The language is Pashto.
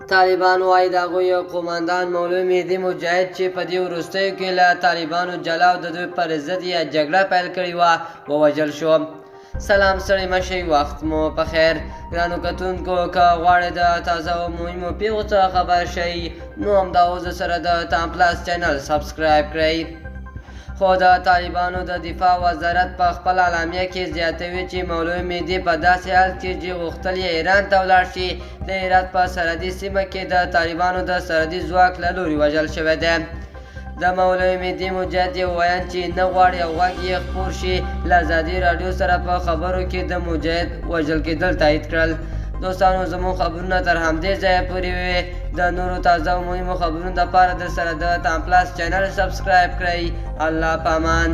طالبان وایي د هغوی یو قوماندان مولوي مهدي مجاهد چې په دې وروستیو کې له طالبانو جلا او د دوی پر ضد یې جګړه پیل کړې وه ووژل شو. سلام ستړي مه شئ، وخت مو په خیر. ګرانو کتونکو، که غواړئ د تازه او مهمو پیښو څخه خبر شئ نو همدا اوس سره د تام پلاس چینل سبسکرایب کړئ. خو د طالبانو د دفاع وزارت په خپل اعلامیه کې زیاتوي چې مولوي مهدي په داسې حال کې چې غوښتل یې ایران ته ولاړ شي د هرات په سرحدي سیمه کې د طالبانو د سرحدي ځواک له لوري وژل شوی دی. د مولوي مهدي مجاهد یو ویاند چې نه غواړي او غږ یې خپور شي له ازادي راډیو سره په خبرو کې د مجاهد وژل کېدل تایید کړل. دوستانو، زموږ خبرونه تر همدې ځایه پورې وي. د نورو تازه او مهمو خبرونو لپاره در سره د تام پلاس چینل سبسکرایب کړئ. الله پامان.